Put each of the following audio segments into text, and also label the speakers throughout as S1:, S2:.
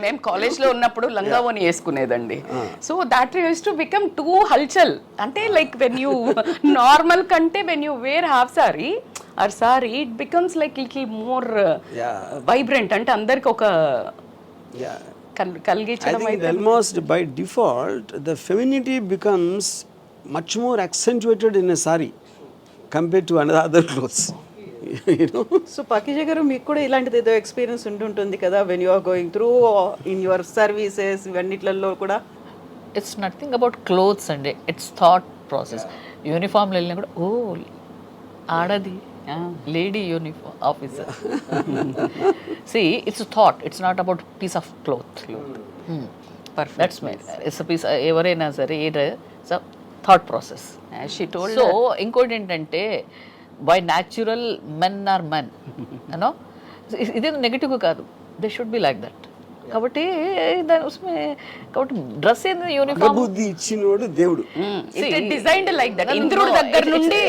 S1: మేము కాలేజ్లో ఉన్నప్పుడు లంగావోని వేసుకునేదండి. So that used to become too hulchul. అంటే లైక్ వెన్ యూ నార్మల్ కంటే when you wear half sari or sari it becomes like little more vibrant. అంటే అందరికి ఒక కలిగించడం.
S2: I think almost by default the femininity becomes much more accentuated in a sari compared to other clothes. You know.
S3: So Pakeeza garu మీకు కూడా ఇలాంటిది ఏదో experience ఉంటుంటుంది కదా, when you are going through in your services ఇవన్నిట్లలో కూడా?
S4: ఇట్స్ నథింగ్ అబౌట్ క్లోత్స్ అండి, it's thought process. యూనిఫామ్లో వెళ్ళినా కూడా ఓ ఆడది lady uniform officer. See it's thought, it's not about piece of cloth. That's my it's piece. ఎవరైనా సరే ఇట్స్ థాట్ ప్రాసెస్. సో ఇంకోటి ఏంటంటే by natural men are men, you know, ఇదే నెగిటివ్ కాదు, they should be like that. కాబట్టి కాబట్టి dress ఏంది uniform
S2: బుద్ధి ఇచ్చినోడు దేవుడు.
S1: Designed like that. ఇంద్రుడి దగ్గర నుండి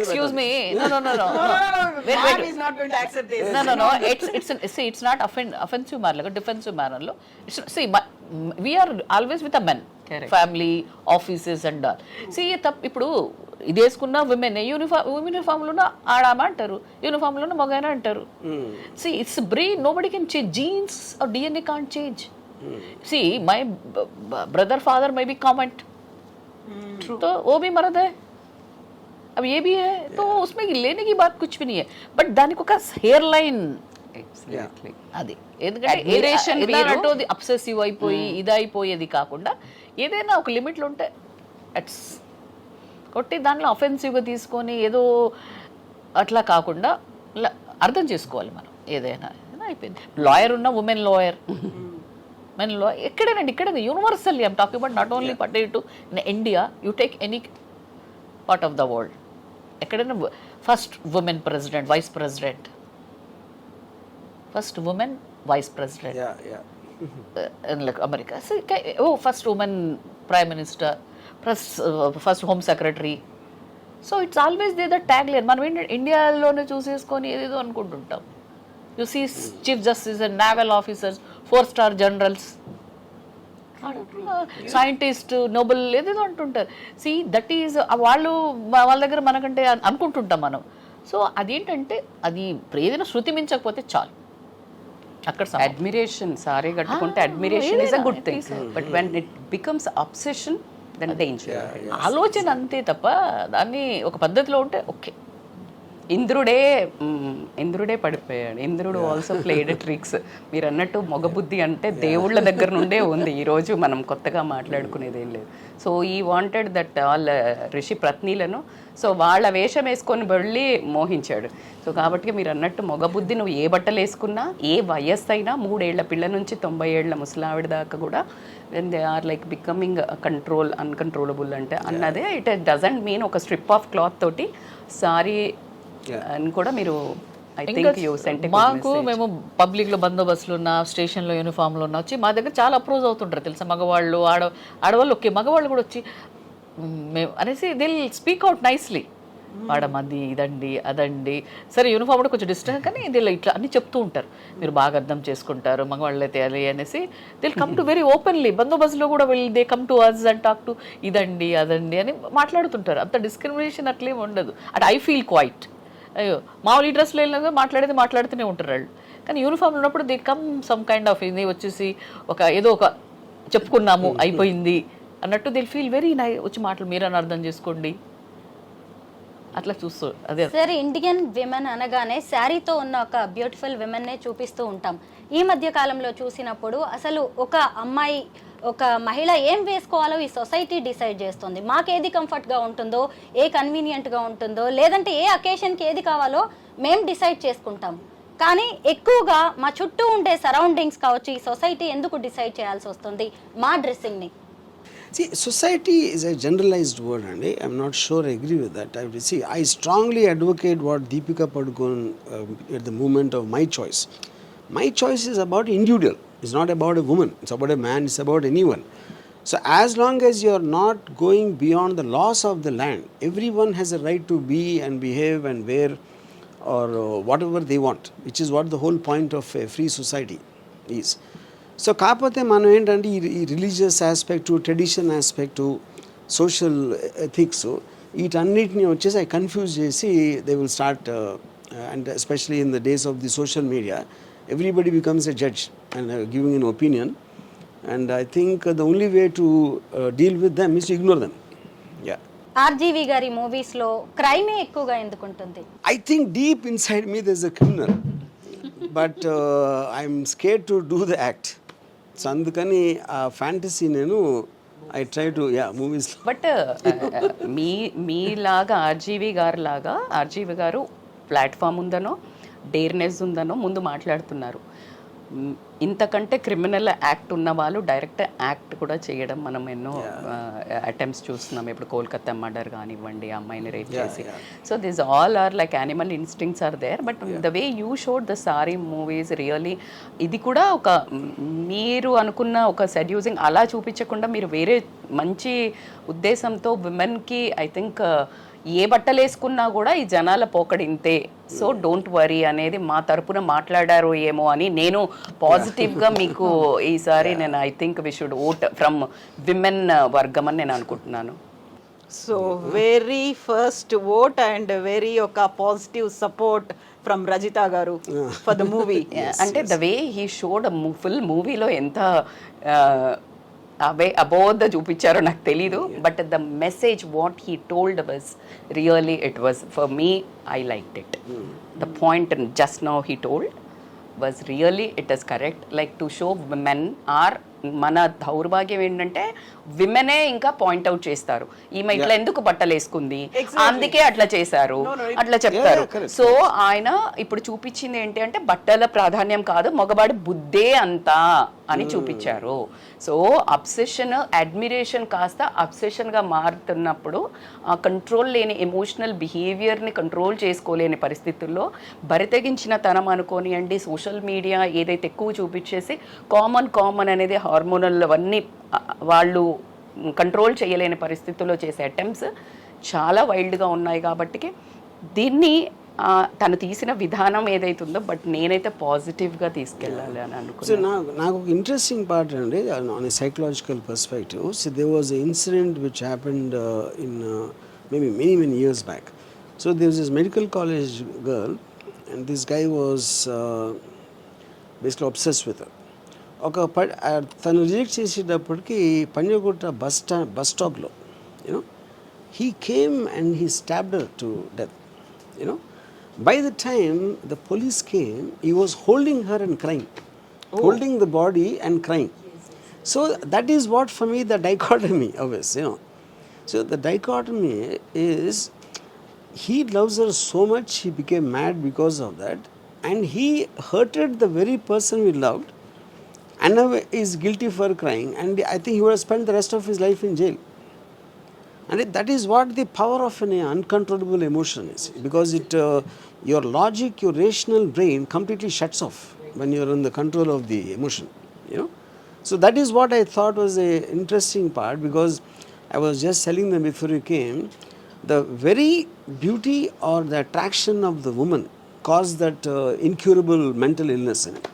S4: excuse me, it's not offensive manner, defensive మ్యానర్లో. We are always with a men, family, offices and all. ఇప్పుడు ఇది వేసుకున్న విమెన్ యూనిఫామ్లోనే ఆడామా అంటారు, యూనిఫామ్లోనే మగైనా అంటారు. It's brain, nobody can change. Genes or DNA can't change. My brother father may be comment, तो वो भी मर्द है, अब ये भी है, तो उसमें लेने की बात कुछ भी नहीं है. बट దానికి ఒక హెయిర్ లైన్ అది. ఎందుకంటే అబ్సెసివ్ అయిపోయి ఇది అయిపోయేది కాకుండా ఏదైనా ఒక లిమిట్లో ఉంటే అట్స్ కొట్టి దాంట్లో అఫెన్సివ్గా తీసుకొని ఏదో అట్లా కాకుండా అర్థం చేసుకోవాలి మనం. ఏదైనా అయిపోయింది. లాయర్ ఉన్న ఉమెన్ లాయర్, మెన్ లాయర్, ఎక్కడేనండి, ఇక్కడ universally I'm talking about not only particular in India, you take any part of the world, ఎక్కడైనా first women president, vice president, first women vice president like America. First women prime minister, first home secretary. So it's always they the tag line. మనం ఏంటంటే ఇండియాలోనే చూసేసుకొని ఏదేదో అనుకుంటుంటాం. You see chief justice and naval officers, 4-star generals, scientist, Nobel ఏదేదో అంటుంటారు. That is వాళ్ళు వాళ్ళ దగ్గర మనకంటే అనుకుంటుంటాం మనం. సో అదేంటంటే అది ఏదైనా శృతి మించకపోతే చాలు. అక్కడ
S1: అడ్మిరేషన్, సారీ కట్టుకుంటే admiration is a good thing, but when it becomes obsession then danger.
S4: ఆలోచన అంతే తప్ప దాన్ని ఒక పద్ధతిలో ఉంటే ఓకే.
S1: ఇంద్రుడే పడిపోయాడు. ఇంద్రుడు ఆల్సో ప్లేడ్ ట్రిక్స్. మీరు అన్నట్టు మొగబుద్ధి అంటే దేవుళ్ళ దగ్గర నుండే ఉంది. ఈరోజు మనం కొత్తగా మాట్లాడుకునేది ఏం లేదు. సో ఈ వాంటెడ్ దట్ వాళ్ళ ఋషి పత్నిలను సో వాళ్ళ వేషం వేసుకొని వెళ్ళి మోహించాడు. సో కాబట్టి మీరు అన్నట్టు మొగబుద్ధి నువ్వు ఏ బట్టలు వేసుకున్నా, ఏ వయస్సు అయినా, 3 ఏళ్ల పిల్ల నుంచి 90 ఏళ్ల ముసలావిడ దాకా కూడా when they are like becoming control, uncontrollable అంటే అన్నదే. ఇట్ డజంట్ మీన్ ఒక స్ట్రిప్ ఆఫ్ క్లాత్ తోటి సారీ అని కూడా మీరు
S4: మాకు మేము పబ్లిక్లో బందోబస్తులు ఉన్న, స్టేషన్లో యూనిఫామ్లో ఉన్న వచ్చి మా దగ్గర చాలా అప్రోచ్ అవుతుంటారు తెలుసా. మగవాళ్ళు, ఆడవాళ్ళు ఓకే, మగవాళ్ళు కూడా వచ్చి మేము అనేసి దిల్ స్పీక్ అవుట్ నైస్లీ. వాడమది ఇదండి అదండి, సరే యూనిఫామ్ కూడా కొంచెం డిస్టెన్స్, కానీ దీనిలో ఇట్లా అన్నీ చెప్తూ ఉంటారు. మీరు బాగా అర్థం చేసుకుంటారు, మగవాళ్ళు అయితే అది అనేసి they'll come to very openly. బందోబస్తులో కూడా they come to us and talk to ఇదండి అదండి అని మాట్లాడుతుంటారు. అంత డిస్క్రిమినేషన్ అట్లేం ఉండదు. At I feel quite. అయ్యో మామూలు డ్రెస్లో వెళ్ళినా మాట్లాడుతూనే ఉంటారు వాళ్ళు. కానీ యూనిఫామ్ ఉన్నప్పుడు they come some kind of ఇది వచ్చేసి ఒక ఏదో ఒక చెప్పుకున్నాము అయిపోయింది అన్నట్టు దే ఫీల్ వెరీ వచ్చి మాటలు మీరని అర్థం చేసుకోండి అట్లా చూస్తూ. అదే
S5: సరే, ఇండియన్ విమెన్ అనగానే శారీతో ఉన్న ఒక బ్యూటిఫుల్ విమెన్నే చూపిస్తూ ఉంటాం. ఈ మధ్య కాలంలో చూసినప్పుడు అసలు ఒక అమ్మాయి, ఒక మహిళ ఏం వేసుకోవాలో ఈ సొసైటీ డిసైడ్ చేస్తుంది. మాకేది కంఫర్ట్గా ఉంటుందో, ఏ కన్వీనియంట్గా ఉంటుందో, లేదంటే ఏ అకేషన్కి ఏది కావాలో మేము డిసైడ్ చేసుకుంటాం. కానీ ఎక్కువగా మా చుట్టూ ఉండే సరౌండింగ్స్ కావచ్చు, ఈ సొసైటీ ఎందుకు డిసైడ్ చేయాల్సి వస్తుంది మా డ్రెస్సింగ్ని?
S2: See, society is a generalized word, and I'm not sure I agree with that. I strongly advocate what Deepika Padukone at the moment of my choice. My choice is about individual. It's not about a woman. It's about a man. It's about anyone. So as long as you're not going beyond the laws of the land, everyone has a right to be and behave and wear or whatever they want, which is what the whole point of a free society is. So కాకపోతే మనం ఏంటంటే ఈ religious aspect, tradition aspect, social ethics వీటన్నిటిని వచ్చేసి అవి confuse చేసి they will start and especially in the days of the social media everybody becomes a judge and giving N opinion and I think the only way to deal with them is to ignore them. Yeah.
S5: RGV గారి మూవీస్లో క్రైమే ఎక్కువగా ఎందుకు ఉంటుంది?
S2: I think deep inside me there's a criminal, but I'm scared to do the act. So అందుకని ఆ fantasy నేను I try to movies.
S1: But మీలాగా RGV గారు ప్లాట్ఫామ్ ఉందనో డేర్నెస్ ఉందనో ముందు మాట్లాడుతున్నారు. ఇంతకంటే క్రిమినల్ యాక్ట్ ఉన్న వాళ్ళు డైరెక్ట్ యాక్ట్ కూడా చేయడం మనం ఎన్నో అటెంప్ట్స్ చూస్తున్నాం. ఇప్పుడు కోల్కతా మర్డర్ కానివ్వండి, అమ్మాయిని రేప్ చేసి. So this all are like animal instincts are there. But the way you showed the Saree movies really ఇది కూడా ఒక మీరు అనుకున్న ఒక సెడ్యూసింగ్ అలా చూపించకుండా మీరు వేరే మంచి ఉద్దేశంతో విమెన్కి ఐ థింక్ ఏ బట్టలు వేసుకున్నా కూడా ఈ జనాల పోకడి ఇంతే, సో డోంట్ వరీ అనేది మా తరపున మాట్లాడారు ఏమో అని నేను పాజిటివ్గా మీకు ఈసారి నేను I think we should vote from women వర్గం అని నేను అనుకుంటున్నాను.
S3: So very first vote and very ఒక పాజిటివ్ సపోర్ట్ ఫ్రమ్ రజిత గారు ఫర్ ద మూవీ.
S1: అంటే the way he showed full మూవీలో ఎంత అబోధ చూపించారో నాకు తెలీదు. But the message what he told was really it was for me I liked it. The point just now he told was really it is correct. Like to show men are మన దౌర్భాగ్యం ఏంటంటే విమెనే ఇంకా point out చేస్తారు, ఈమె ఇట్లా ఎందుకు బట్టలు వేసుకుంది, అందుకే అట్లా చేశారు అట్లా చెప్తారు. సో ఆయన ఇప్పుడు చూపించింది ఏంటి అంటే బట్టల ప్రాధాన్యం కాదు, మగవాడి బుద్ధే అంతా అని చూపించారు. సో అబ్సెషన్ అడ్మిరేషన్ కాస్త అబ్సెషన్గా మారుతున్నప్పుడు ఆ కంట్రోల్ లేని ఎమోషనల్ బిహేవియర్ని కంట్రోల్ చేసుకోలేని పరిస్థితుల్లో బరితెగించిన తనం అనుకోనియండి, సోషల్ మీడియా ఏదైతే ఎక్కువ చూపించేసి కామన్ అనేది హార్మోనల్ అవన్నీ వాళ్ళు కంట్రోల్ చేయలేని పరిస్థితుల్లో చేసే అటెంప్ట్స్ చాలా వైల్డ్గా ఉన్నాయి. కాబట్టి దీన్ని తను తీసిన విధానం ఏదైతుందో బట్ నేనైతే పాజిటివ్గా తీసుకెళ్ళాలి అని అనుకున్నాను.
S2: నాకు ఒక ఇంట్రెస్టింగ్ పార్ట్ అండి on a psychological perspective. So there was a incident which happened in maybe many years back. So there was this medical college girl and this guy was basically obsessed with her. తను reject చేసేటప్పటికి Panjagutta bus స్టాప్లో you know he came and he stabbed her to death. You know by the time the police came, he was holding her and crying, holding the body and crying. So that is what for me the dichotomy always, you know. So the dichotomy is he loves her so much, he became mad because of that, and he hurted the very person he loved, and now is guilty for crying, and I think he would have spent the rest of his life in jail. And that is what the power of an uncontrollable emotion is, because it your logic, your rational brain completely shuts off when you are in the control of the emotion, you know. So that is what I thought was a interesting part, because I was just telling them before you came, the very beauty or the attraction of the woman caused that incurable mental illness in it.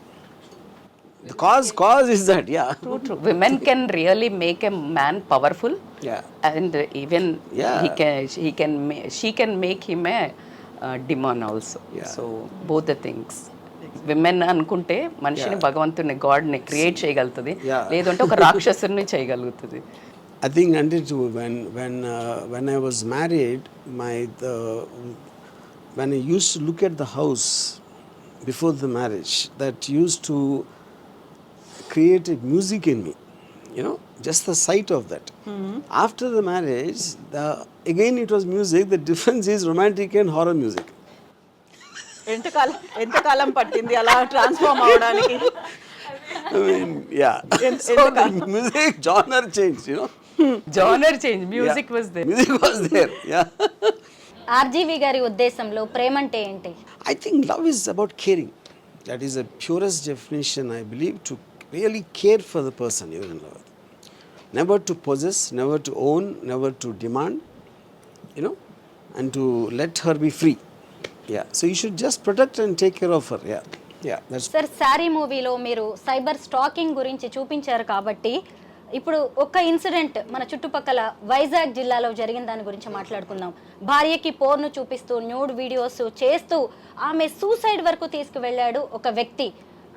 S2: The cause is that, yeah.
S1: True. Women can really make a man powerful.
S2: Yeah.
S1: And even she can make him a demon also.
S2: Yeah.
S1: So both the things. Women అనుకుంటే మనిషిని భగవంతుని గాడ్ని create చేయగలుగుతుంది, లేదంటే ఒక రాక్షసుని చేయగలుగుతుంది.
S2: I think until when I was married, when I used to look at the house before the marriage, that used to create a music in me, you know, just the sight of that. After the marriage, again it was music. The difference is romantic and horror music.
S3: ఎంతకాలం పట్టింది అలా transform అవడానికి?
S2: I mean, yeah. So the music genre changed, you know.
S1: Genre change, music was there.
S2: Music was there, yeah.
S5: RGV గారి ఉద్దేశంలో ప్రేమ అంటే ఏంటి?
S2: I think love is about caring. That is the purest definition, I believe, to really care for the person you're in love with. Never to possess, never to own, never to demand, you know, and to let her be free. Yeah. So you should just protect and take care of her. Yeah. Yeah, that's
S5: sir sari మూవీలో మీరు cyber stacking గురించి చూపించారు కాబట్టి ఇప్పుడు ఒక incident మన చుట్టుపక్కల వైజాగ్ జిల్లాలో జరిగిన దాని గురించి మాట్లాడుకుందాం. భార్యకి పోర్ను చూపిస్తూ న్యూడ్ వీడియోస్ చేస్తూ ఆమె సూసైడ్ వరకు తీసుకువెళ్ళాడు ఒక వ్యక్తి.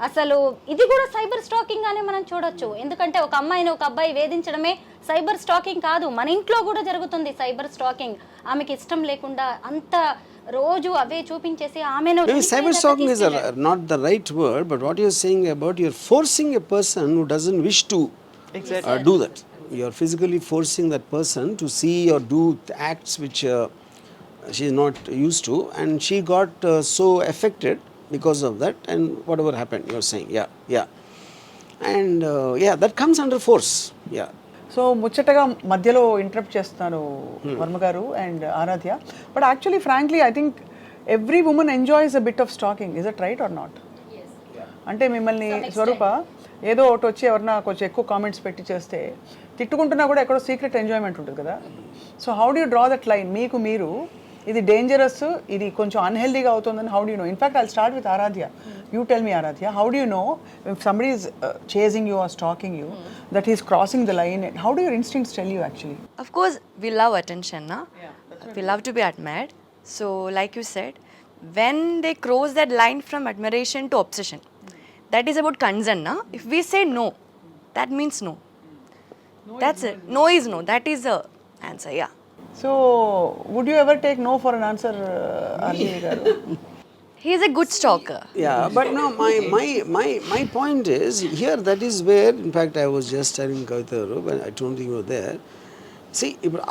S5: అసలు ఇది కూడా సైబర్ స్టాకింగ్ గానే మనం చూడొచ్చు. ఎందుకంటే ఒక అమ్మాయిని ఒక అబ్బాయి వేధించడమే సైబర్ స్టాకింగ్ కాదు, మన ఇంట్లో కూడా జరుగుతుంది సైబర్ స్టాకింగ్. ఆమెకి ఇష్టం లేకుండా అంత రోజు అవే చూపించేసి ఆమెను
S2: cyber stalking is not the right word, but what you're saying about you're forcing a person who doesn't wish to do that. You're physically forcing that person to see or do acts which she is not used to, and she got so affected because of that, and whatever happened, you're saying, and that comes under force,
S6: so ముచ్చటగా మధ్యలో interrupt చేస్తున్నాను వర్మ గారు and Aaradhya. But actually frankly I think every woman enjoys a bit of stalking. Is it right or not? అంటే మిమ్మల్ని స్వరూప ఏదో ఒకటి వచ్చి ఎవరన్నా కొంచెం ఎక్కువ కామెంట్స్ పెట్టి చేస్తే తిట్టుకుంటున్నా కూడా ఎక్కడో సీక్రెట్ ఎంజాయ్మెంట్ ఉంటుంది కదా. So how do you draw that line? మీకు మీరు ఇది డేంజరస్, ఇది కొంచెం అన్హెల్దీగా అవుతుందని how do you know? In fact I'll start with Aaradhya. You tell me Aaradhya, how do you know if somebody is chasing you or stalking you that he's crossing the line? How do your instincts tell you actually?
S7: Of course, we love attention, na? We love to be admired. So, like you said, when they cross that line from admiration to obsession, that is about concern, na? If we say no, that means no. That's it. No is no. That is the answer, yeah.
S6: So, would you ever take no for an answer, RGV garu?
S7: He is a good stalker.
S2: Yeah, but no, my point is here, that is where, in fact, I was just telling Kavitaru, when I don't think you were there. See, ఇప్పుడు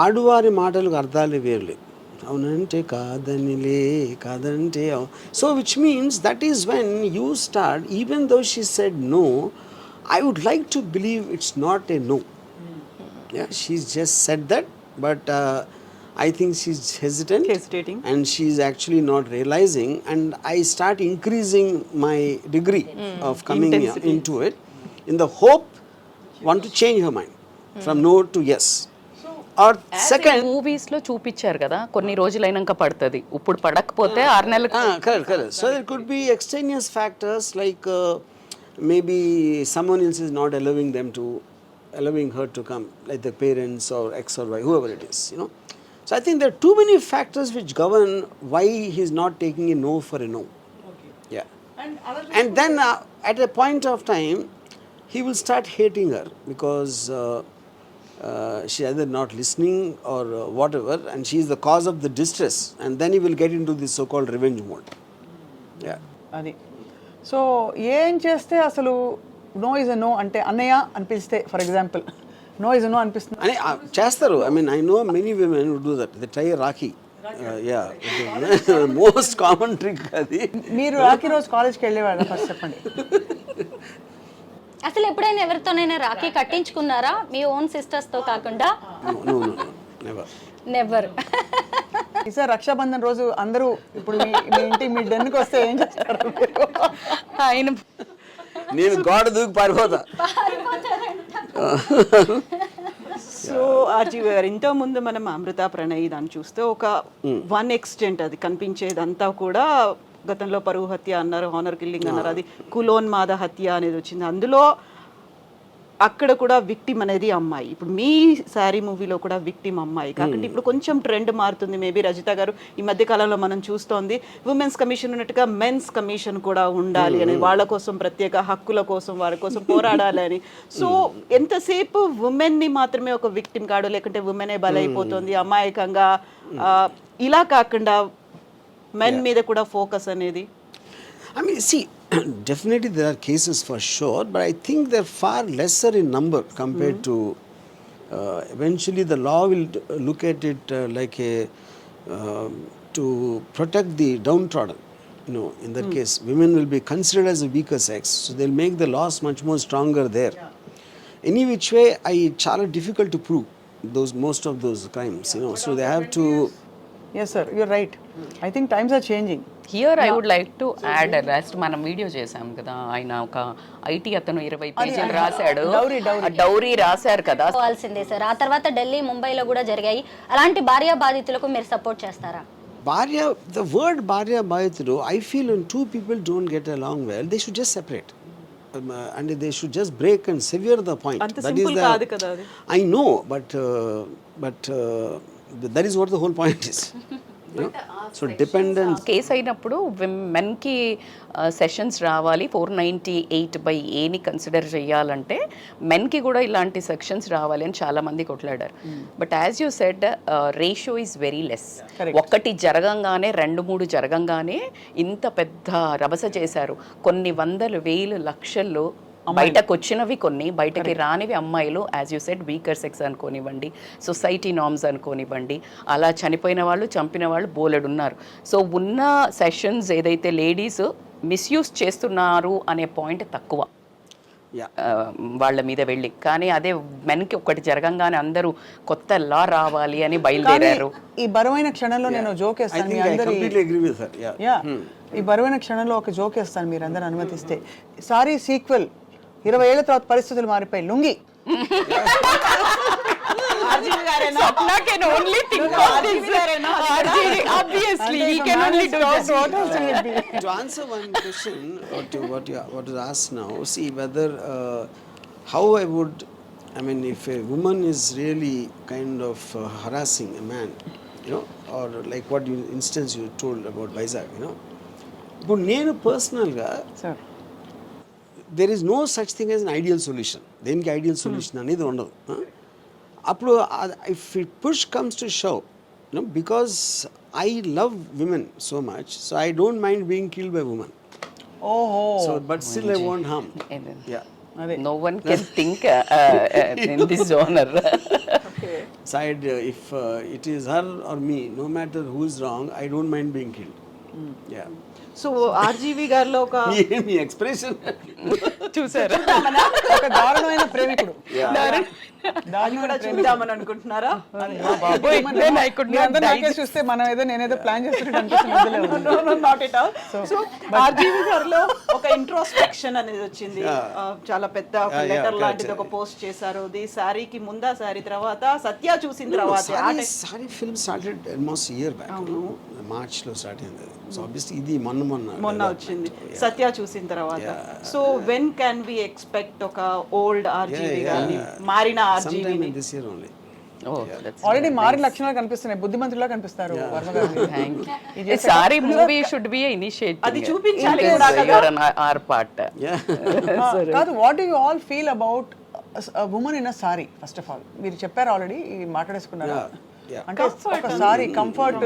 S2: ఆడువారి మాటలకు అర్థాలు వేరులే. అవునంటే కాదనిలే, కాదంటే so which means that is when you start, even though she said no, I would like to believe it's not a no. Yeah, she's just said that, but I think she's hesitating, and she's actually not realizing, and I start increasing my degree of coming into it in the hope want to change her mind from no to yes. Or second,
S1: movies లో చూపించారు కదా, కొన్ని రోజులైనాక పడుతుంది, ఇప్పుడు పడకపోతే 6 నెలలకు.
S2: correct. So there could be extraneous factors like maybe someone else is not allowing her to come, like the parents or ex or y, whoever it is, you know. So I think there are too many factors which govern why he's not taking a no for a no. Okay. Yeah. And then at a point of time, he will start hating her because she either not listening or whatever, and she is the cause of the distress, and then he will get into this so-called revenge mode. Yeah.
S6: అది. So ఏం చేస్తే అసలు no is a no అంటే అన్నయ్య అనిపిస్తే, for example no is a no అనిపిస్తుంది
S2: అని చేస్తారు. I mean, I know many women who do that. They try Rakhi. Most common trick అది.
S6: మీరు రాఖీ రోజు కాలేజ్కి వెళ్ళేవాళ్ళ? ఫస్ట్ చెప్పండి.
S5: అసలు ఎప్పుడైనా ఎవరితోనైనా రాఖీ కట్టించుకున్నారా మీ ఓన్ సిస్టర్స్ తో కాకుండా? నెవర్.
S6: ఈసారి రక్షాబంధన్ రోజు అందరూ ఇప్పుడు మీ ఇంటికి మీ డెన్కి వస్తే ఏం చేస్తారు?
S1: ఆయన
S2: నేను గోడ దూకి పారిపోతా.
S3: సో ఆర్జీవి గారు, ఇంతకుముందు మనం అమృత ప్రణయ్ దాన్ని చూస్తే ఒక 1 ఎక్స్టెంట్ అది కనిపించేదంతా కూడా గతంలో పరువు హత్య అన్నారు, హానర్ కిల్లింగ్ అన్నారు, అది కులోన్మాద హత్య అనేది వచ్చింది. అందులో అక్కడ కూడా విక్టిమ్ అనేది అమ్మాయి. ఇప్పుడు మీ శారీ మూవీలో కూడా విక్టిమ్ అమ్మాయి కాకుండా ఇప్పుడు కొంచెం ట్రెండ్ మారుతుంది. మేబీ రజిత గారు ఈ మధ్య కాలంలో మనం చూస్తోంది ఉమెన్స్ కమిషన్ ఉన్నట్టుగా మెన్స్ కమిషన్ కూడా ఉండాలి అని, వాళ్ళ కోసం ప్రత్యేక హక్కుల కోసం వారి కోసం పోరాడాలి అని. సో ఎంతసేపు ఉమెన్ని మాత్రమే ఒక విక్టిమ్ కాడు, లేకుంటే ఉమెనే బలైపోతుంది అమాయకంగా, ఇలా కాకుండా మెన్ మీద కూడా ఫోకస్ అనేది?
S2: I mean, see, definitely there are cases for sure, but I think they're far lesser in number compared to. Eventually, the law will look at it like a to protect the downtrodden. You know, in that case, women will be considered as a weaker sex, so they'll make the laws much more stronger there. Any which way, it's చాలా difficult to prove most of those crimes. You know, so they have to.
S6: Yes, sir, you're right. I think times are changing.
S1: Here I would like to add, last మనం video చేసాం కదా, ఆయన ఒక IT అతను 20 పేజీలు రాశాడు, dowry రాశారు కదా.
S5: కావాల్సిందే సార్. ఆ తర్వాత ఢిల్లీ, ముంబైలో కూడా జరిగాయి. అలాంటి భార్యా బాధితులకు మీరు సపోర్ట్ చేస్తారా?
S2: Bharya, the word Bharya Bhaitru, I feel when two people don't get along well, they should just separate. And they should just break and sever the point.
S3: అంత సింపుల్ కాదు కదా అది.
S2: I know, but that is what the whole point is. You know? So dependence.
S1: Case అయినప్పుడు మెన్కి sessions రావాలి 498/Aని consider చేయాలంటే మెన్కి కూడా ఇలాంటి sections రావాలి అని చాలా మంది కొట్లాడారు. But as you said ratio is very less. ఒక్కటి జరగంగానే 2-3 జరగంగానే ఇంత పెద్ద రభస చేశారు. కొన్ని వందలు వేలు లక్షల్లో బయటకు వచ్చినవి కొన్ని, బయటకి రానివి అమ్మాయిలు, as you said weaker sex అనుకోనివ్వండి, సొసైటీ నార్మ్స్ అనుకోనివ్వండి, అలా చనిపోయిన వాళ్ళు చంపిన వాళ్ళు బోలెడున్నారు. సో ఉన్న సెషన్స్ ఏదైతే లేడీస్ మిస్యూజ్ చేస్తున్నారు అనే పాయింట్ తక్కువ వాళ్ళ మీద వెళ్ళి. కానీ అదే మెన్కి ఒకటి జరగంగానే అందరూ కొత్త లా రావాలి అని బయలుదేరారు.
S6: ఈ బరువైన క్షణంలో నేను జోక్ వేస్తాను మీ అందరి. ఈ బరువైన క్షణంలో ఒక జోక్ వేస్తాను మీరు అందరూ అనుమతిస్తే. సారీ సీక్వెల్ 20 ఏళ్ల తర్వాత పరిస్థితులు మారిపోయి lungi.
S2: To answer one question or to what is asked now, see whether how I would, I mean, if a woman is really kind of harassing a man, you know, or like what instance you told about Vizag, you know. But నేను పర్సనల్గా there is no such thing as an ideal solution. దేనికి ideal solution అనేది ఉండదు. అప్పుడు if it push comes to shove, you know, because I love women so much, so I don't mind being killed by women. So but still I won't harm. Yeah.
S1: No one can think in this genre.
S2: Side, if it is her or me, no matter who is wrong, I don't mind being killed. Yeah.
S3: So RGV గారిలో ఒక
S2: మీ expression
S1: చూసారు,
S6: ఒక దారుణమైన ప్రేమికుడు.
S3: దాన్ని కూడా చూద్దామని అనుకుంటున్నారా?
S6: చూస్తే మనం ఏదో నేనేదో ప్లాన్ చేస్తున్నట్టు.
S3: Not at all. So RGV గారిలో ఒక ఇంట్రోస్పెక్షన్ అనేది వచ్చింది. చాలా పెద్ద ఒక లెటర్ లాంటిది ఒక పోస్ట్ చేశారు. అది సారీకి ముందా సారీ తర్వాత సత్య చూసిన తర్వాత.
S2: Saaree film started almost year back, March లో స్టార్ట్ అయింది. సో ఆబ్వియస్లీ ఇది మొన్న
S3: వచ్చింది సత్య చూసిన తర్వాత. So when can we expect ఒక ఓల్డ్ ఆర్జీవి గారిని, మారిన ఆర్జీవిని?
S2: This year only.
S6: ఆల్రెడీ మారిన లక్షణాలు కనిపిస్తున్నాయి, బుద్ధిమంతులా కనిపిస్తారు Varma garu.
S1: Saaree movie should be initiate,
S3: అది చూపించాలి
S1: ఆర్ పార్ట్.
S6: కాదు, what do you all feel about women in a Saaree? First of all మీరు చెప్పారు ఆల్రెడీ, మాట్లాడేసుకున్నారు. అంటే ఒక సారీ కంఫర్ట్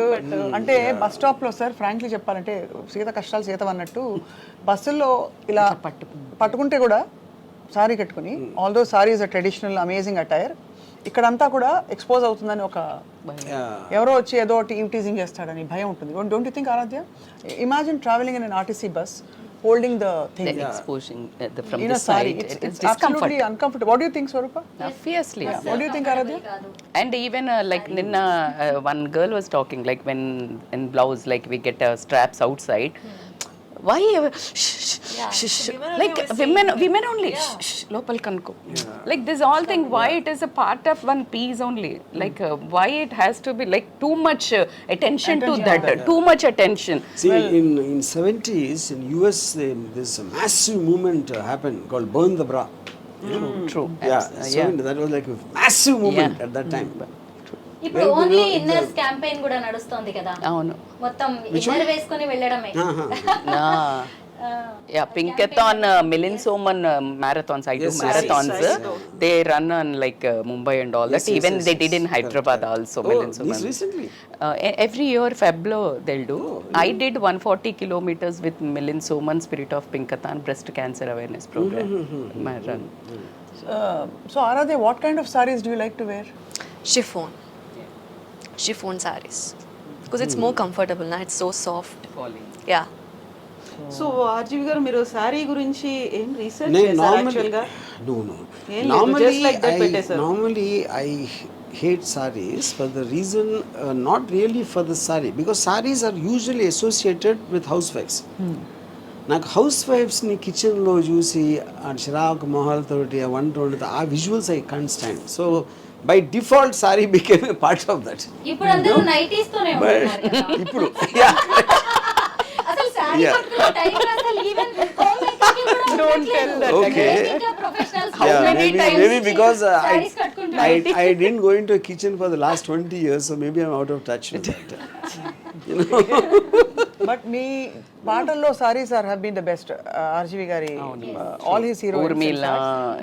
S6: అంటే బస్ స్టాప్ లో సార్ ఫ్రాంక్లీ చెప్పాలంటే సీత కష్టాలు సీత అన్నట్టు బస్సుల్లో ఇలా పట్టుకుంటే కూడా సారీ కట్టుకుని, although sorry is a traditional amazing attire, ఇక్కడంతా కూడా ఎక్స్పోజ్ అవుతుందని ఒక ఎవరో వచ్చి ఏదో టీజింగ్ చేస్తాడని భయం ఉంటుంది. Don't you think Aaradhya? Imagine traveling in an RTC bus holding the thing,
S1: exposing from
S6: in
S1: the
S6: a sari,
S1: side,
S6: it's absolutely uncomfortable. What do you think, Swarupa?
S1: Obviously.
S6: What do you think, Aradhya?
S1: And even like ninna one girl was talking like when in blouse like we get straps outside, why like women only lopal kanko, like this all thing, why it is a part of one piece only, like why it has to be like too much attention to that, too much attention.
S2: See, in 70s in US there's a massive movement happened called burn the bra.
S1: True.
S2: So that was like a massive movement at that time.
S5: ఇప్పుడు only inners campaign కూడా నడుస్తుంది కదా.
S1: అవును,
S5: మొత్తం inner వేసుకొని వెళ్ళడమే.
S1: Yeah, Pinkathon, Milin Soman marathons. I do marathons. They run on like Mumbai and all that. Even they did in Hyderabad also. Milin Soman.
S2: This recently?
S1: Every year Feblo they'll do. I did 140 kilometers with Milin Soman Spirit of Pinkathon breast cancer awareness program. My run.
S6: So Aradhya, what kind of sarees do you like to wear?
S7: Chiffon sarees, because it's more comfortable na, it's so soft. Yeah.
S3: So RGV గారు మీరు sorry గురించి ఏం research చేశారు actual గా?
S2: Normally I hate sarees for the reason not really for the saree, because sarees are usually associated with housewives. నాకు house వైఫ్స్ని కిచెన్లో చూసి ఆ చిరాకు మొహాలతోటి ఆ వంట వండుతా ఆ visuals I can't stand. So by default sorry became a part of that.
S5: ఇప్పుడు అందరూ నైటీస్ తోనే ఉంటున్నారు కదా.
S2: ఇప్పుడు
S5: అసలు సారీ కట్టుకునే టైం అసలు even
S1: Don't tell that
S2: Okay.
S5: Professionals
S2: maybe because I didn't go into a kitchen for the last 20 years, so maybe I'm out of touch with that. You know.
S6: But మీ పాటల్లో saris are have been the best. RGV గారి all his heroines.
S1: Urmila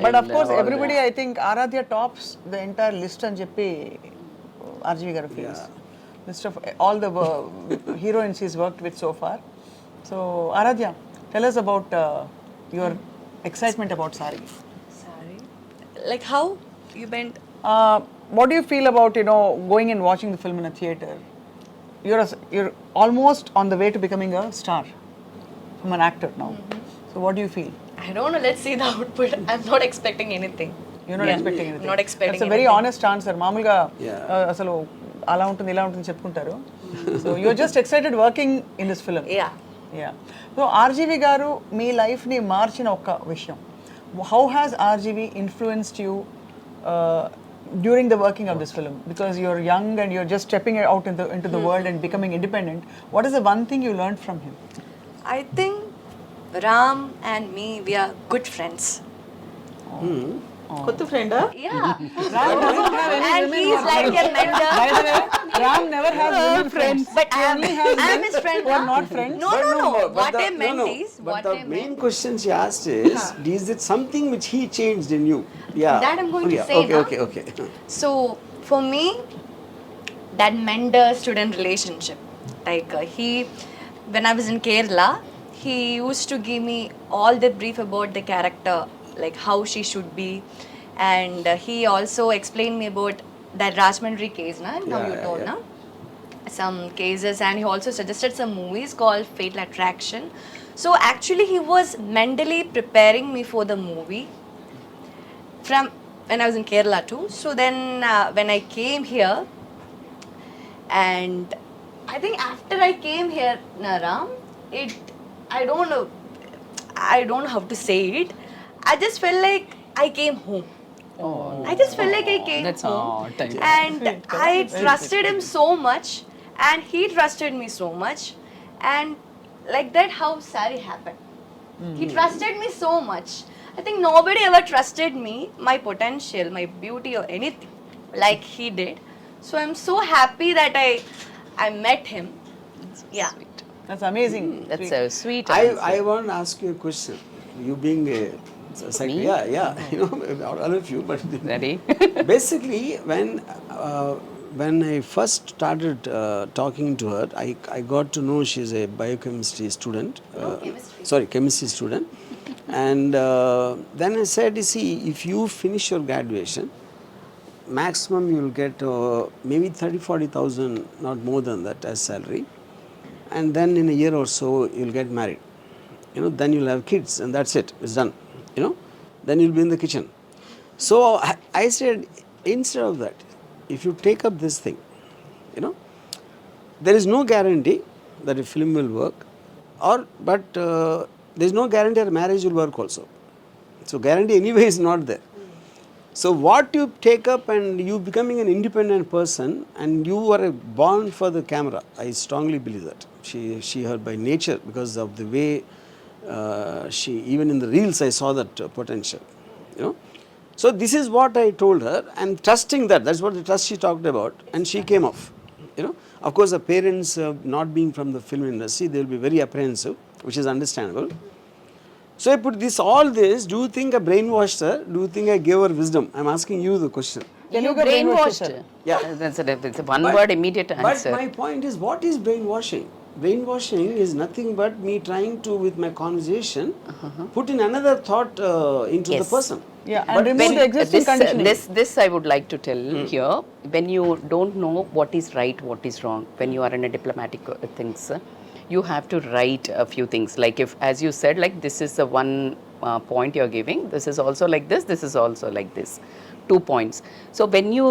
S6: but of
S1: and
S6: course
S1: all
S6: everybody I think Aaradhya tops the entire list అని చెప్పి RGV garu feels list of all the heroines is worked with so far. So Aaradhya, tell us about your excitement about sari.
S7: Sorry. Like how you went?
S6: What do you feel about, you know, going and watching the film in a theater? You're almost on the way to becoming a star from an actor now. So what do you feel?
S7: I don't know. Let's see the output. I'm not expecting anything.
S6: You're not expecting anything.
S7: Not expecting
S6: That's a very
S7: anything.
S6: honest answer. మామూలుగా అసలు అలా ఉంటుంది ఇలా ఉంటుంది చెప్పుకుంటారు. So you're just excited working in this film.
S7: Yeah.
S6: Yeah. So RGV గారు మీ లైఫ్ని మార్చిన ఒక విషయం. How has RGV influenced you during the working of this film? Because you're young and you're just stepping out into the world and becoming independent. What is the one thing you learned from him?
S7: I think Ram and me, we are good friends.
S3: కొత్త ఫ్రెండా?
S7: Yeah. And he's like a mentor.
S6: By the way, Ram never has women friends.
S7: But
S6: He only has
S7: I'm
S6: men
S7: his friend
S6: who are
S7: now.
S6: not friends.
S7: No, no, no.
S2: But
S7: What
S2: the-
S7: I meant is,
S2: But
S7: what
S2: the
S7: I
S2: main
S7: meant.
S2: question she asked is it something which he changed in you? Yeah.
S7: That I'm going to
S2: Yeah.
S7: say
S2: Okay,
S7: now.
S2: okay.
S7: So for me, that mentor-student relationship, like when I was in Kerala, he used to give me all the brief about the character, like how she should be, and he also explained me about that Rajmandri case, na? Now you told, na? Some cases, and he also suggested some movies called Fatal Attraction. So actually, he was mentally preparing me for the movie from when I was in Kerala too. So then when I came here, and I think after I came here, Naram, I don't know how to say it. I just felt like I came home. I just felt like I came
S1: That's
S7: home.
S1: all time.
S7: And I trusted him so much, and he trusted me so much, and like that how Sari happened. He trusted me so much. I think nobody ever trusted me, my potential, my beauty or anything like he did. So I'm so happy that I met him. Yeah.
S6: That's amazing.
S1: That's a sweet
S2: I
S1: answer.
S2: want to ask you a question. You being a yeah, you know, all of you, but
S1: Ready?
S2: basically when I first started talking to her, I got to know she's a biochemistry student. Chemistry student. And then I said, you see, if you finish your graduation, maximum you will get maybe 30,000-40,000, not more than that as salary. And then in a year or so, you'll get married. You know, then you'll have kids, and that's it. It's done. You know, then you'll be in the kitchen. So I said, instead of that, if you take up this thing, you know, there is no guarantee that a film will work, but there is no guarantee that marriage will work also. So guarantee anyway is not there. So what you take up and you becoming an independent person, and you are born for the camera. I strongly believe that. She her by nature, because of the way she, even in the reels I saw that potential, you know. So this is what I told her, and trusting that's what the trust she talked about, and she came off, you know. Of course the parents not being from the film industry, they will be very apprehensive, which is understandable. So I put all this, do you think I brainwashed her? Do you think I gave her wisdom? I'm asking you the question.
S1: You brainwashed.
S2: Yeah.
S1: That's a one word immediate answer.
S2: But my point is, what is brainwashing? Brainwashing is nothing but me trying to, with my conversation, put in another thought into the
S1: Yes.
S2: person.
S6: Yeah, and remove the existing conditioning.
S1: This I would like to tell here. When you don't know what is right, what is wrong, when you are in a diplomatic things, you have to write a few things. Like if, as you said, like this is the one point you're giving, this is also like this is also like this. 2 points. So when you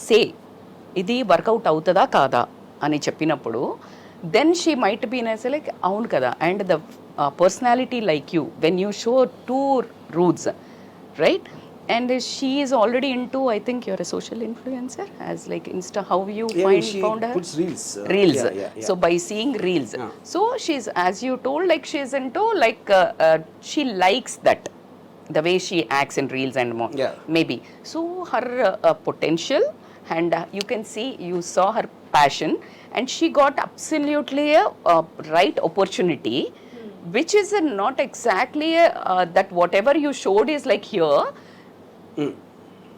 S1: say, ఇది work out అవుతుందా కాదా అని చెప్పినప్పుడు, then she might be like, అవును కదా, and the personality like you, when you show two roots, right? And she is already into, I think you're a social influencer, as like Insta, how you
S2: she
S1: found her?
S2: puts reels.
S1: Reels.
S2: Yeah.
S1: So by seeing reels. So she's, as you told, like she's into like, she likes that, the way she acts in reels and more.
S2: Yeah.
S1: Maybe. So her potential, and you can see, you saw her passion, and she got absolutely a right opportunity, which is not exactly that whatever you showed is like here.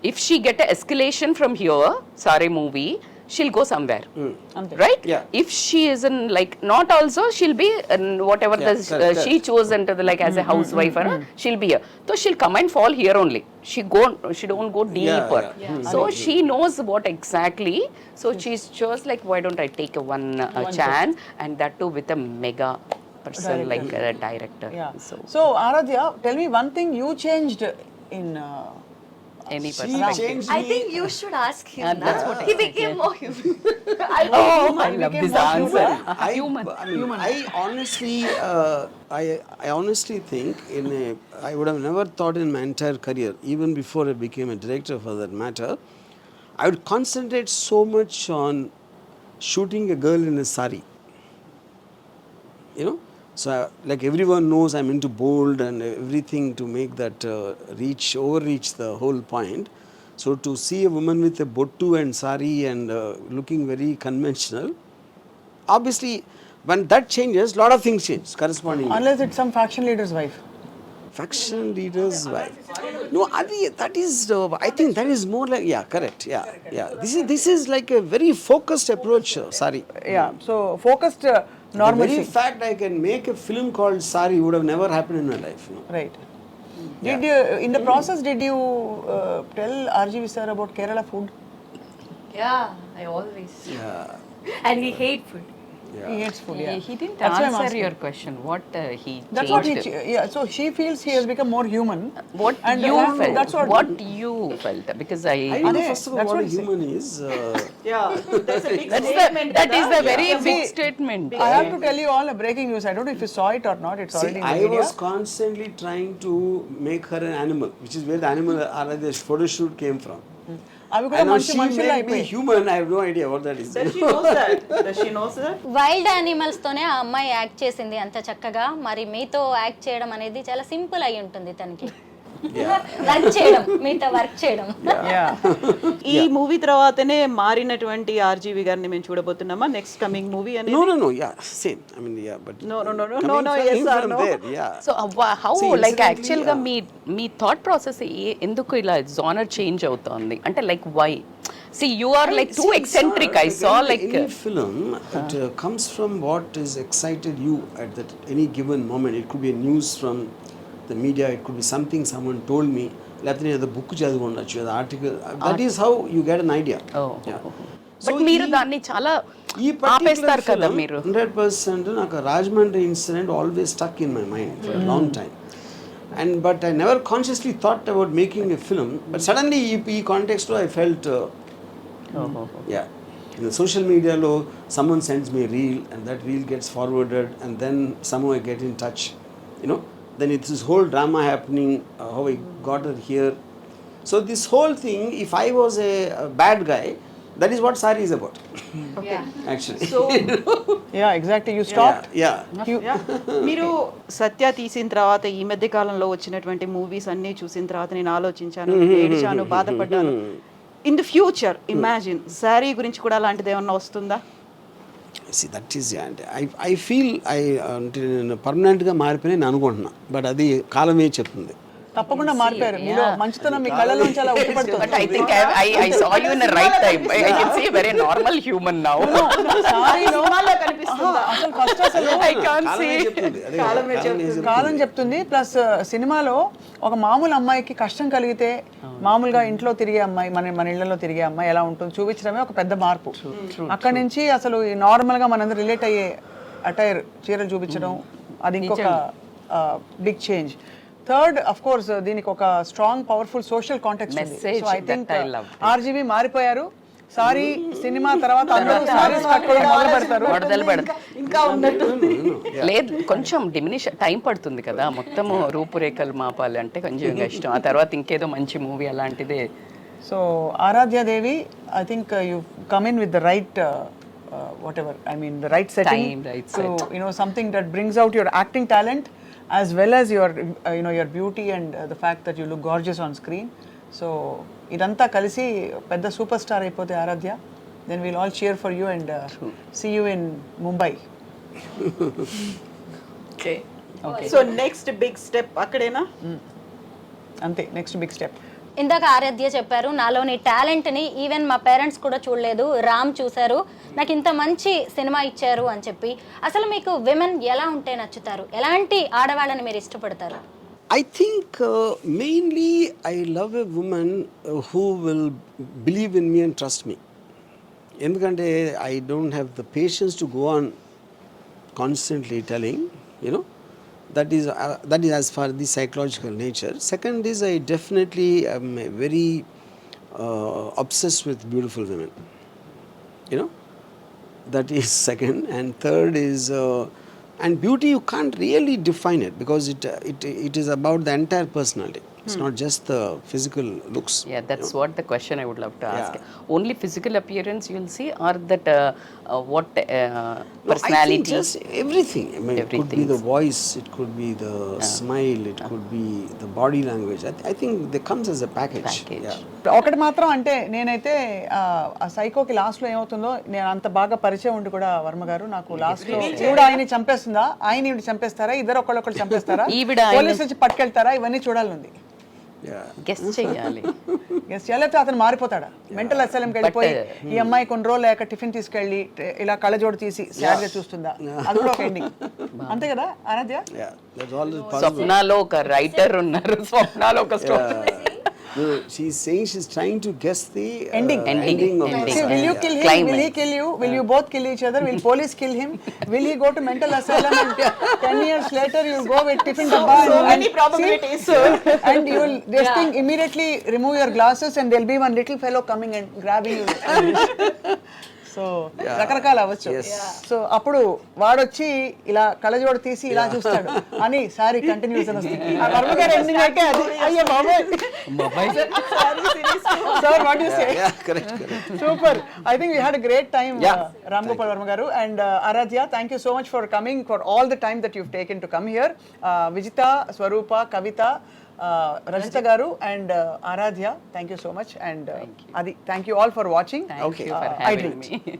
S1: If she get an escalation from here, Sare movie, she'll go somewhere, right?
S2: Yeah.
S1: If she is in like not also, she'll be in whatever
S2: correct.
S1: she chose into the, like as a housewife, she'll be here. So she'll come and fall here only. She don't go deeper. So she knows what exactly. So she's just like, why don't I take a one chance, and that too with a mega person like a director.
S6: Yeah.
S1: So
S6: Aradhya, tell me one thing you changed in.
S1: any
S2: She
S1: perspective.
S2: changed
S7: I
S2: me.
S7: think you should ask him.
S1: that's what
S7: He became more human.
S1: I love this answer.
S2: I honestly, I honestly think I would have never thought in my entire career, even before I became a director for that matter, I would concentrate so much on shooting a girl in a sari. You know, so like everyone knows I'm into bold and everything to make that overreach the whole point. So to see a woman with a bottu and sari and looking very conventional, obviously when that changes, a lot of things change correspondingly.
S6: Unless it's some faction leader's wife.
S2: Faction leader's wife. No, that is, I think that is more like, yeah, correct, yeah. This is like a very focused approach, Sari.
S6: Yeah, so focused
S2: The
S6: normalcy.
S2: very fact I can make a film called Sari would have never happened in my life. You know?
S6: Right. Did you, in the process, did you tell RGV sir about Kerala food?
S7: Yeah, I always.
S2: Yeah.
S7: And he hates food.
S6: He hates food, yeah.
S1: He didn't
S6: That's why I'm
S1: answer
S6: asking.
S1: your question. What he
S6: That's
S1: changed.
S6: what he, yeah, so she feels he has become more human.
S1: What
S6: And
S1: you felt.
S6: That's
S1: What you felt. Because
S2: I don't know
S6: Ade,
S2: first of all
S6: that's
S2: what a
S6: what I'm
S2: human is.
S3: Yeah, that's a big
S1: that
S3: statement.
S1: is the very
S6: Yeah.
S1: big
S6: See,
S1: statement.
S6: I have to tell you all a breaking news. I don't know if you saw it or not. It's
S2: See,
S6: already in the
S2: I
S6: media.
S2: was constantly trying to make her an animal, which is where the animal Aradhya's photo shoot came from.
S6: అవి కూడా
S2: And now
S6: మంచి
S2: she
S6: మనుషులు
S2: made me
S6: అయిపోయి.
S2: human. I have no idea what that is.
S3: Does she knows that? Does she knows that?
S5: Wild animals తోనే ఆ అమ్మాయి act చేసింది అంత చక్కగా. మరి మీతో యాక్ట్ చేయడం అనేది చాలా సింపుల్ అయి ఉంటుంది తనకి. వర్క్ చేయడం, మీతో వర్క్ చేయడం.
S3: ఈ మూవీ తర్వాతనే మారినటువంటి ఆర్జీవి గారిని మేము చూడబోతున్నామా నెక్స్ట్ కమింగ్ మూవీ అనేది?
S2: No, yeah, same. I mean, yeah, but
S3: No,
S2: coming
S3: yes or
S2: from
S3: no?
S2: there, yeah.
S1: So how
S2: See,
S1: like
S2: incidentally,
S1: actual గా మీ థాట్ ప్రాసెస్ ఎందుకు ఇలా జానర్ చేంజ్ అవుతోంది అంటే like why see you are like too eccentric. I saw like
S2: any film it comes from what is excited you at that any given moment. It could be a news from the media, it could be something someone told me, లేకపోతే నేను book చదివి ఉండొచ్చు, అది article. That is how you get an idea.
S1: But మీరు దాన్ని చాలా
S2: ఈ
S1: ఆపేస్తారు కదా మీరు.
S2: 100% నాకు Rajahmundry incident always stuck in my mind for a long time. And but I never consciously thought about making a film. But suddenly ఈ context లో I felt yeah, in the social media lo someone sends me a reel and that reel gets forwarded and then somehow I get in touch, you know, then it's this whole drama happening, how I got her here. So this whole thing, if I was a bad guy, that is what Sari is about.
S3: Okay.
S2: Actually.
S3: So
S6: Yeah, exactly. You stopped.
S2: Yeah.
S3: మీరు సత్య తీసిన తర్వాత ఈ మధ్య కాలంలో వచ్చినటువంటి movies అన్నీ చూసిన తర్వాత నేను ఆలోచించాను, ఏడ్చాను, బాధపడ్డాను. In the future imagine sari గురించి కూడా అలాంటిది ఏమన్నా వస్తుందా?
S2: See, that is, I feel నేను పర్మనెంట్గా మారిపోయినా అనుకుంటున్నా, బట్ అది కాలమే చెప్తుంది.
S6: తప్పకుండా మారిపోయారు. మీలో మంచితనం మీ కళ్ళలోంచి అలా ఉట్టిపడుతుంది.
S1: But I think I saw you in the right time. I can see a very normal human now.
S3: సినిమాల్లో కనిపిస్తుందా?
S6: అసలు ఫస్ట్ అసలు
S1: I can't see.
S6: కాలం చెప్తుంది. ప్లస్ సినిమాలో ఒక మామూలు అమ్మాయికి కష్టం కలిగితే మామూలుగా ఇంట్లో తిరిగే అమ్మాయి, మన ఇళ్లలో తిరిగే అమ్మాయి ఎలా ఉంటుంది చూపించడమే ఒక పెద్ద మార్పు. అక్కడి నుంచి అసలు నార్మల్గా మనందరూ రిలేట్ అయ్యే అటైర్ చీరలు చూపించడం అది ఇంకొక big change. Third of course దీనికి ఒక స్ట్రాంగ్ పవర్ఫుల్ సోషల్ కాంటెక్స్ట్ ఉంది. సో ఐ థింక్ ఆర్జీవి మారిపోయారు, సారీ సినిమా తర్వాత అందరూ సారీస్ కట్టుకోవడం మొదలు పెడతారు.
S1: వడదలు పడదు
S3: ఇంకా ఉన్నట్టు
S1: లేదు, కొంచెం డిమినిష్ టైం పడుతుంది కదా, మొత్తము రూపురేఖలు మాపాలి అంటే కొంచెం కష్టం. ఆ తర్వాత ఇంకేదో మంచి మూవీ అలాంటిదే.
S6: So Aaradhya Devi, I think you've come in with the right whatever, I mean the right setting.
S1: Time, right
S6: so you know, something that brings out your acting talent as well as your you know, your beauty and the fact that you look gorgeous on screen. So idantha kalisi pedda superstar ayipothe Aradhya, then we'll all cheer for you and see you in Mumbai.
S1: Okay
S3: so next big step అక్కడేనా?
S6: ante next big step.
S5: ఇందాక ఆరాధ్య చెప్పారు, నాలోని టాలెంట్ని even మా parents కూడా చూడలేదు, రామ్ చూశారు, నాకు ఇంత మంచి సినిమా ఇచ్చారు అని చెప్పి. అసలు మీకు విమెన్ ఎలా ఉంటే నచ్చుతారు, ఎలాంటి ఆడవాళ్ళని మీరు ఇష్టపడతారు?
S2: I think mainly I love a woman who will believe in me and trust me. Endukante I don't have the patience to go on constantly telling, you know. That is as far the psychological nature. Second is I definitely am very obsessed with beautiful women. You know, that is second. And third is and beauty you can't really define it because it is about the entire personality. It's not just the physical looks.
S1: Yeah, that's what the question I would love to ask. Only physical appearance you'll see, or that what
S2: No, I think
S1: personality?
S2: just everything. I mean, it could be
S1: Everything.
S2: the voice, it could be the smile, it could be the body language. I think that comes as a package.
S1: Package.
S2: Yeah.
S6: ఒకటి మాత్రం అంటే నేనైతే ఆ సైకోకి లాస్ట్లో ఏమవుతుందో, నేను అంత బాగా పరిచయం ఉండి కూడా వర్మ గారు నాకు లాస్ట్లో ఈవిడ ఆయన్ని చంపేస్తుందా, ఆయన ఈవిడ చంపేస్తారా, ఇద్దరు ఒకళ్ళొకళ్ళు చంపేస్తారా,
S1: ఈవిడ ఆయన్ని-
S6: పోలీస్ నుంచి పట్టుకెళ్తారా, ఇవన్నీ చూడాలి.
S2: Yeah.
S1: గెస్ చేయాలి.
S6: ఎస్, లేకపోతే అతను మారిపోతాడా, మెంటల్ అసైలంకి వెళ్ళిపోయి ఈ అమ్మాయి కొన్ని రోజులు లేక టిఫిన్ తీసుకెళ్ళి ఇలా కళ్ళజోడు తీసి సాడ్గా చూస్తుందా, అది కూడా ఒక ఎండింగ్. అంతే కదా ఆరాధ్య?
S2: Yeah, that's all is possible.
S1: స్వప్నాలో ఒక రైటర్ ఉన్నారు, స్వప్నాలో ఒక story.
S2: No, she's saying she's trying to guess the
S6: Ending.
S2: ending of
S1: Ending.
S2: the
S6: See, will you kill him?
S1: Climax.
S6: Will he kill you? Will you both kill each other? Will police kill him? Will he go to mental asylum and 10 years later you'll go with tiffin dabba
S3: so
S6: and
S3: many probabilities.
S6: and you will this thing immediately remove your glasses and there'll be one little fellow coming and grabbing you. So రకరకాలు అవ్వచ్చు. So అప్పుడు వాడొచ్చి ఇలా కళ్ళజోడు తీసి ఇలా చూస్తాడు అని సారీ కంటిన్యూస్ అని వస్తుంది. ఆ వర్మ గారి ఎండింగ్ అయితే అది అయ్యే బాబాయ్. Sir what you say?
S2: Yeah, correct.
S6: Super. I think we had a great time, Ram Gopal Varma garu and Aradhya. Thank you so much for coming, for all the time that you've taken to come here. Vijita, Swarupa, Kavita, Rajita garu and Aradhya. Thank you so much and Adi. Thank you all for watching.
S1: Thank you for
S6: I
S1: having
S6: dreamed.
S1: me.